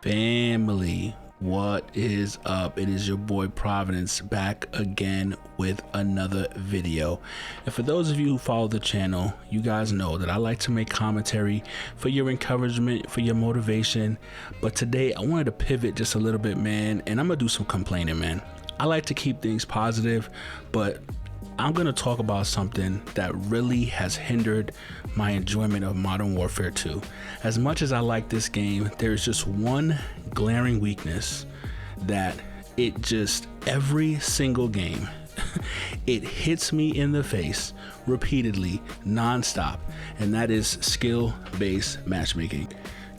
Family, what is up? It is your boy Providence back again with another video. And for those of you who follow the channel, you guys know that I like to make commentary for your encouragement, for your motivation. But today I wanted to pivot just a little bit, man, and I'm gonna do some complaining, man. I like to keep things positive, but I'm gonna talk about something that really has hindered my enjoyment of Modern Warfare 2. As much as I like this game, there's just one glaring weakness that it just, every single game, it hits me in the face repeatedly, non-stop, and that is skill-based matchmaking.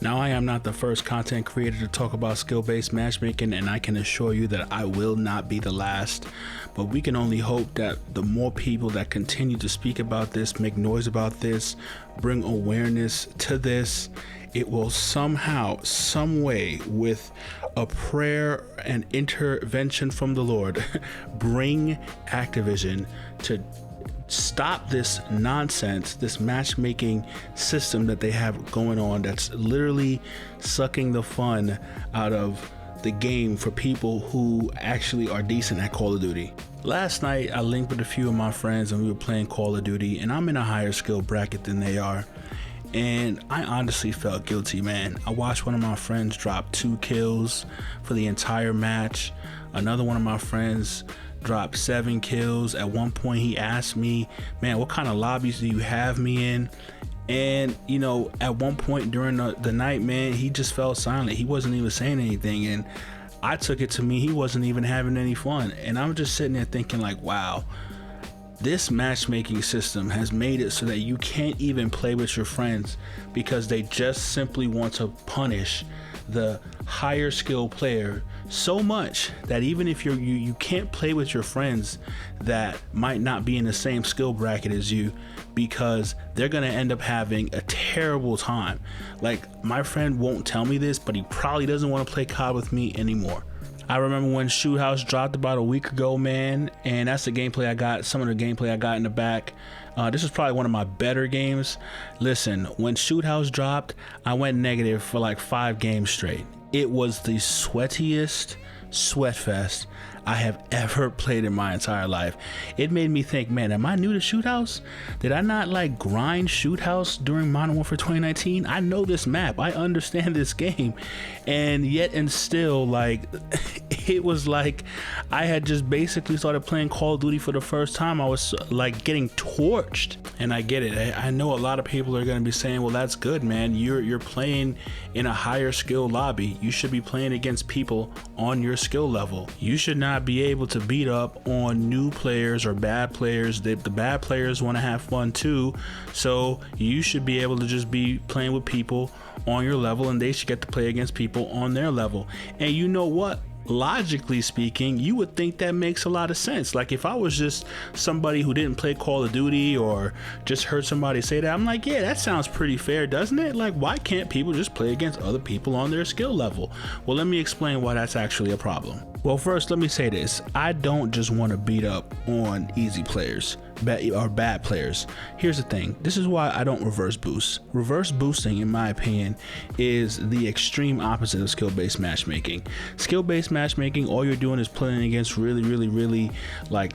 Now, I am not the first content creator to talk about skill-based matchmaking, and I can assure you that I will not be the last, but we can only hope that the more people that continue to speak about this, make noise about this, bring awareness to this, it will somehow, some way, with a prayer and intervention from the Lord, bring Activision to stop this nonsense, this matchmaking system that they have going on that's literally sucking the fun out of the game for people who actually are decent at Call of Duty. Last night I linked with a few of my friends and we were playing Call of Duty, and I'm in a higher skill bracket than they are, and I honestly felt guilty, man. I watched one of my friends drop 2 kills for the entire match. Another one of my friends dropped 7 kills. At one point he asked me, man, what kind of lobbies do you have me in? And you know, at one point during the night, man, he just fell silent. He wasn't even saying anything, and I took it to mean he wasn't even having any fun. And I'm just sitting there thinking like, wow, this matchmaking system has made it so that you can't even play with your friends because they just simply want to punish the higher skill player so much that even if you can't play with your friends that might not be in the same skill bracket as you, because they're gonna end up having a terrible time. Like, my friend won't tell me this, but he probably doesn't want to play COD with me anymore. I remember when Shoot House dropped about a week ago, man, and that's the gameplay I got, some of the gameplay I got in the back. This is probably one of my better games. Listen, when Shoot House dropped, I went negative for like 5 games straight. It was the sweatiest sweat fest I have ever played in my entire life. It made me think, man, am I new to Shoot House? Did I not like grind Shoot House during Modern Warfare 2019? I know this map, I understand this game, and yet and still, like, it was like I had just basically started playing Call of Duty for the first time. I was like getting torched, and I get it. I know a lot of people are going to be saying, well, that's good, man. You're playing in a higher skill lobby. You should be playing against people on your skill level. You should not be able to beat up on new players or bad players. The bad players want to have fun too, so you should be able to just be playing with people on your level, and they should get to play against people on their level. And you know what? Logically speaking, you would think that makes a lot of sense. Like, if I was just somebody who didn't play Call of Duty or just heard somebody say that, I'm like, yeah, that sounds pretty fair, doesn't it? Like, why can't people just play against other people on their skill level? Well, let me explain why that's actually a problem. Well, first, let me say this. I don't just want to beat up on easy players or bad players. Here's the thing. This is why I don't reverse boost. Reverse boosting, in my opinion, is the extreme opposite of skill-based matchmaking. Skill-based matchmaking, all you're doing is playing against really like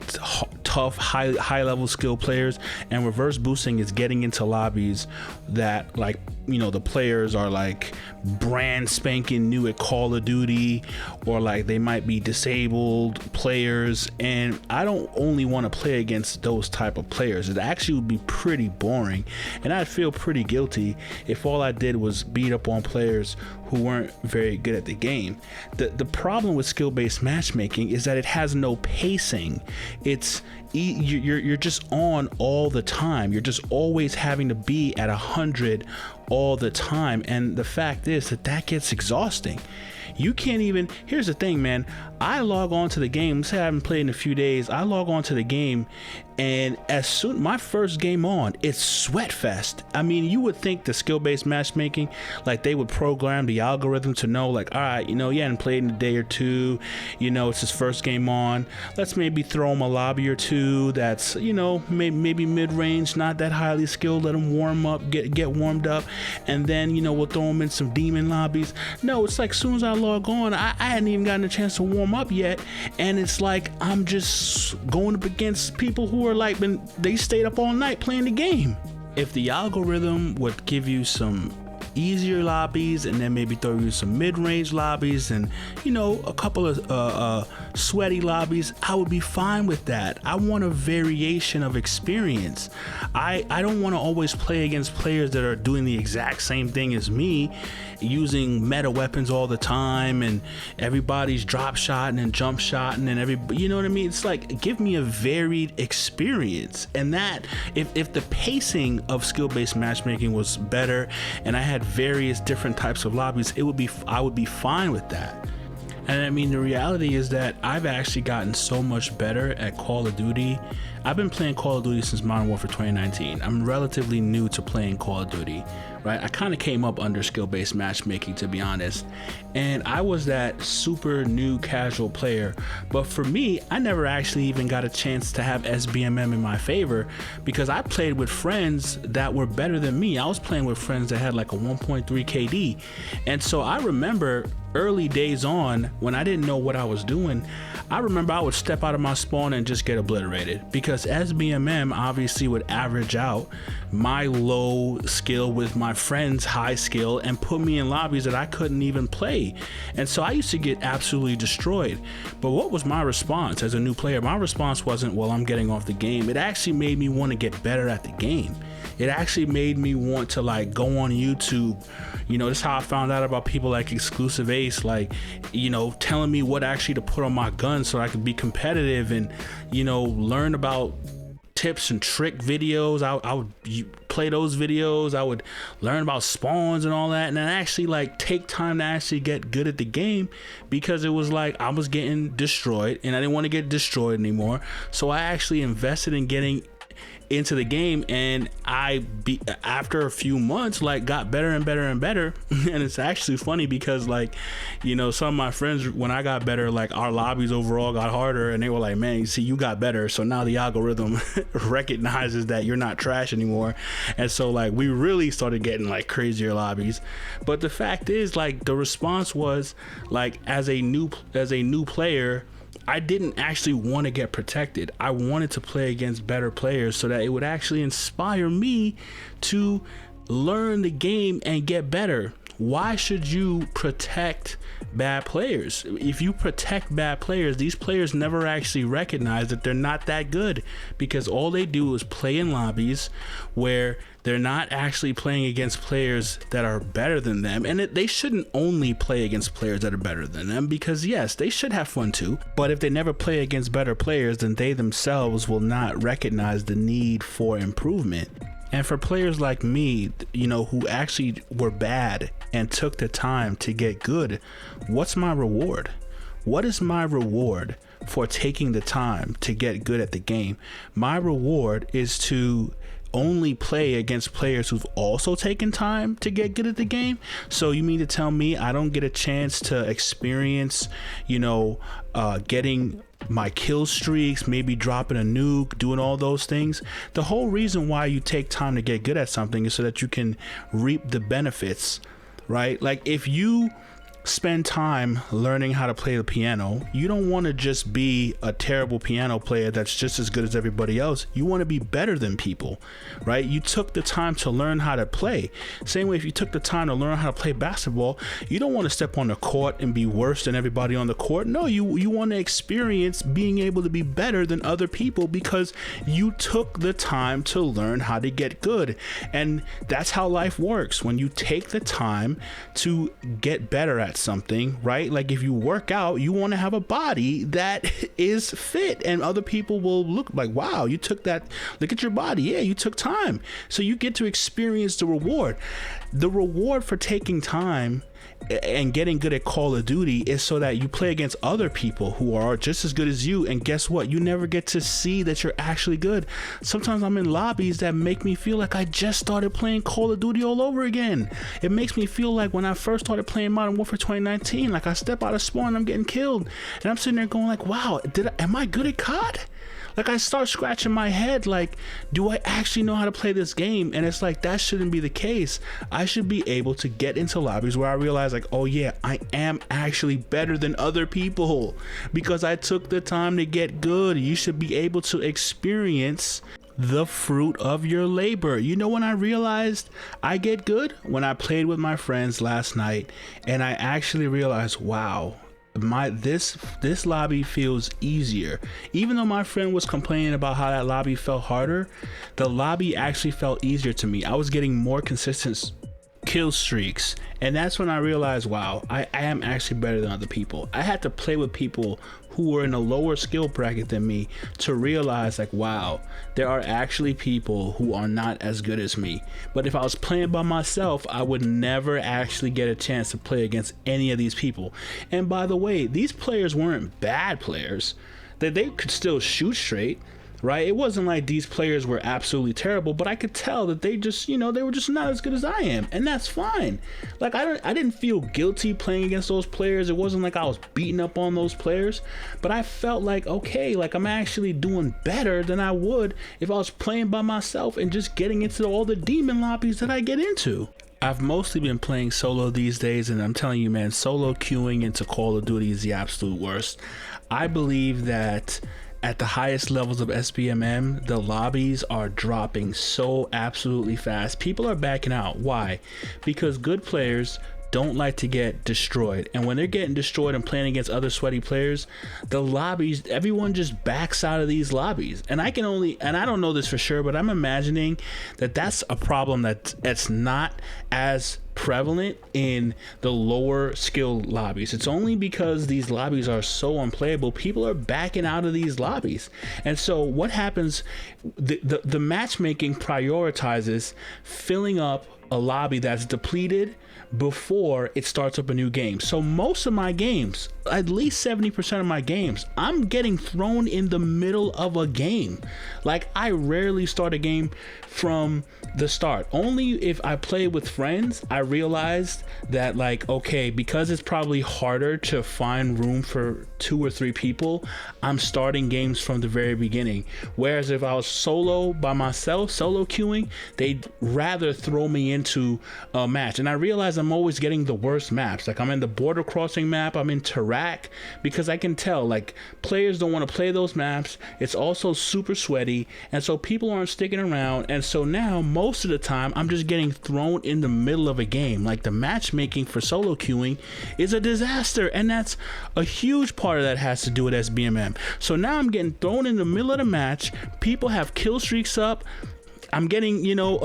tough, high level skill players, and reverse boosting is getting into lobbies that, like, you know, the players are like brand spanking new at Call of Duty, or like they might be disabled players, and I don't only want to play against those type of players. It actually would be pretty boring, and I'd feel pretty guilty if all I did was beat up on players who weren't very good at the game. The problem with skill-based matchmaking is that it has no pacing. It's you're just on all the time. You're just always having to be at 100 all the time, and the fact is that gets exhausting. You can't even, here's the thing, man, I log on to the game, say I haven't played in a few days, I log on to the game And as soon my first game on, it's sweat fest. I mean, you would think the skill-based matchmaking, like they would program the algorithm to know, like, all right, you know, yeah, and played in a day or two, you know, it's his first game on. Let's maybe throw him a lobby or two that's, you know, maybe mid-range, not that highly skilled. Let him warm up, get warmed up, and then, you know, we'll throw him in some demon lobbies. No, it's like as soon as I log on, I hadn't even gotten a chance to warm up yet, and it's like I'm just going up against people who are like they stayed up all night playing the game. If the algorithm would give you some easier lobbies and then maybe throw you some mid-range lobbies and, you know, a couple of sweaty lobbies, I would be fine with that. I want a variation of experience. I don't want to always play against players that are doing the exact same thing as me, using meta weapons all the time, and everybody's drop shotting and jump shotting and you know what I mean? It's like, give me a varied experience. And that if the pacing of skill-based matchmaking was better and I had various different types of lobbies, I would be fine with that. And I mean, the reality is that I've actually gotten so much better at Call of Duty. I've been playing Call of Duty since Modern Warfare 2019. I'm relatively new to playing Call of Duty, right? I kind of came up under skill-based matchmaking, to be honest. And I was that super new casual player. But for me, I never actually even got a chance to have SBMM in my favor because I played with friends that were better than me. I was playing with friends that had like a 1.3 KD. And so I remember early days on, when I didn't know what I was doing, I remember I would step out of my spawn and just get obliterated because SBMM obviously would average out my low skill with my friend's high skill and put me in lobbies that I couldn't even play. And so I used to get absolutely destroyed. But what was my response as a new player? My response wasn't, well, I'm getting off the game. It actually made me want to get better at the game. It actually made me want to like go on YouTube. You know, this is how I found out about people like Exclusive Ace, like, you know, telling me what actually to put on my gun so I could be competitive and, you know, learn about tips and trick videos. I would play those videos. I would learn about spawns and all that, and then actually like take time to actually get good at the game because it was like I was getting destroyed and I didn't want to get destroyed anymore. So I actually invested in getting into the game, and after a few months like got better and better and better. And it's actually funny because, like, you know, some of my friends, when I got better, like our lobbies overall got harder, and they were like, man, you see, you got better, so now the algorithm recognizes that you're not trash anymore. And so like we really started getting like crazier lobbies. But the fact is, like, the response was like, as a new player, I didn't actually want to get protected. I wanted to play against better players so that it would actually inspire me to learn the game and get better. Why should you protect bad players? If you protect bad players, these players never actually recognize that they're not that good because all they do is play in lobbies where they're not actually playing against players that are better than them. And they shouldn't only play against players that are better than them because, yes, they should have fun too. But if they never play against better players, then they themselves will not recognize the need for improvement. And for players like me, you know, who actually were bad and took the time to get good, what's my reward? What is my reward for taking the time to get good at the game? My reward is to only play against players who've also taken time to get good at the game. So you mean to tell me I don't get a chance to experience, you know, getting my kill streaks, maybe dropping a nuke, doing all those things? The whole reason why you take time to get good at something is so that you can reap the benefits, right? Like if you spend time learning how to play the piano, you don't want to just be a terrible piano player that's just as good as everybody else. You want to be better than people, right? You took the time to learn how to play. Same way, if you took the time to learn how to play basketball, you don't want to step on the court and be worse than everybody on the court. No, you want to experience being able to be better than other people because you took the time to learn how to get good. And that's how life works. When you take the time to get better at something, right? Like if you work out, you want to have a body that is fit, and other people will look like, wow, you took that, look at your body. Yeah, you took time. So you get to experience the reward. The reward for taking time and getting good at Call of Duty is so that you play against other people who are just as good as you, and guess what, you never get to see that you're actually good. Sometimes I'm in lobbies that make me feel like I just started playing Call of Duty all over again. It makes me feel like when I first started playing Modern Warfare 2019, like I step out of spawn and I'm getting killed, and I'm sitting there going like, wow, am I good at COD? Like, I start scratching my head like, do I actually know how to play this game? And it's like, that shouldn't be the case. I should be able to get into lobbies where I realize like, oh yeah, I am actually better than other people because I took the time to get good. You should be able to experience the fruit of your labor. You know when I realized I get good? When I played with my friends last night and I actually realized, wow, this lobby feels easier. Even though my friend was complaining about how that lobby felt harder, the lobby actually felt easier to me. I was getting more consistent kill streaks, and that's when I realized, wow, I am actually better than other people. I had to play with people who were in a lower skill bracket than me to realize like, wow, there are actually people who are not as good as me. But if I was playing by myself, I would never actually get a chance to play against any of these people. And by the way, these players weren't bad players, that they could still shoot straight, right? It wasn't like these players were absolutely terrible, but I could tell that they just, you know, they were just not as good as I am, and that's fine. Like, I didn't feel guilty playing against those players. It wasn't like I was beating up on those players, but I felt like, okay, like I'm actually doing better than I would if I was playing by myself and just getting into all the demon lobbies that I get into. I've mostly been playing solo these days, and I'm telling you, man, solo queuing into Call of Duty is the absolute worst. I believe that at the highest levels of SBMM, the lobbies are dropping so absolutely fast. People are backing out. Why? Because good players don't like to get destroyed, and when they're getting destroyed and playing against other sweaty players, the lobbies, everyone just backs out of these lobbies. And I don't know this for sure, but I'm imagining that that's a problem that's not as prevalent in the lower skill lobbies. It's only because these lobbies are so unplayable, people are backing out of these lobbies. And so what happens, the matchmaking prioritizes filling up a lobby that's depleted before it starts up a new game. So most of my games, at least 70% of my games, I'm getting thrown in the middle of a game. Like, I rarely start a game from the start. Only if I play with friends, I realized that, like, okay, because it's probably harder to find room for 2 or 3 people, I'm starting games from the very beginning. Whereas if I was solo by myself, solo queuing, they'd rather throw me into a match. And I realized I'm always getting the worst maps. Like, I'm in the border crossing map, I'm in Tarak, because I can tell, like, players don't want to play those maps. It's also super sweaty, and so people aren't sticking around. And so now most of the time I'm just getting thrown in the middle of a game. Like, the matchmaking for solo queuing is a disaster, and that's a huge part of that has to do with SBMM. So now I'm getting thrown in the middle of the match. People have kill streaks up. I'm getting, you know,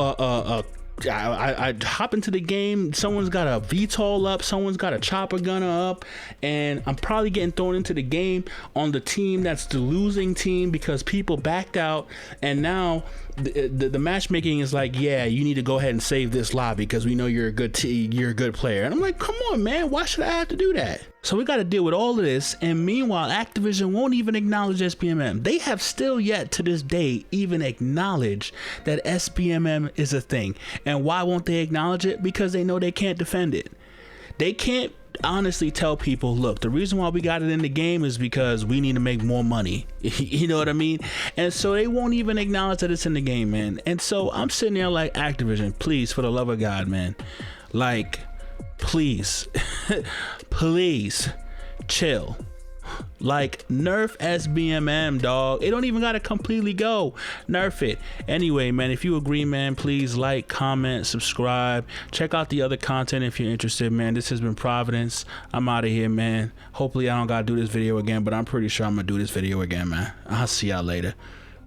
I hop into the game, someone's got a VTOL up, someone's got a chopper gunner up, and I'm probably getting thrown into the game on the team that's the losing team because people backed out. And now the matchmaking is like, yeah, you need to go ahead and save this lobby because we know you're a good you're a good player. And I'm like, come on, man, why should I have to do that? So we got to deal with all of this, and meanwhile, Activision won't even acknowledge SBMM. They have still yet to this day even acknowledge that SBMM is a thing. And why won't they acknowledge it? Because they know they can't defend it. They can't honestly tell people, look, the reason why we got it in the game is because we need to make more money. You know what I mean? And so they won't even acknowledge that it's in the game, man. And so I'm sitting there like, Activision, please, for the love of God, man, like, please, please chill. Like, nerf SBMM, dog. It don't even gotta completely go. Nerf it. Anyway, man, if you agree, man, please like, comment, subscribe. Check out the other content if you're interested, man. This has been Providence. I'm out of here, man. Hopefully I don't gotta do this video again, but I'm pretty sure I'm gonna do this video again, man. I'll see y'all later.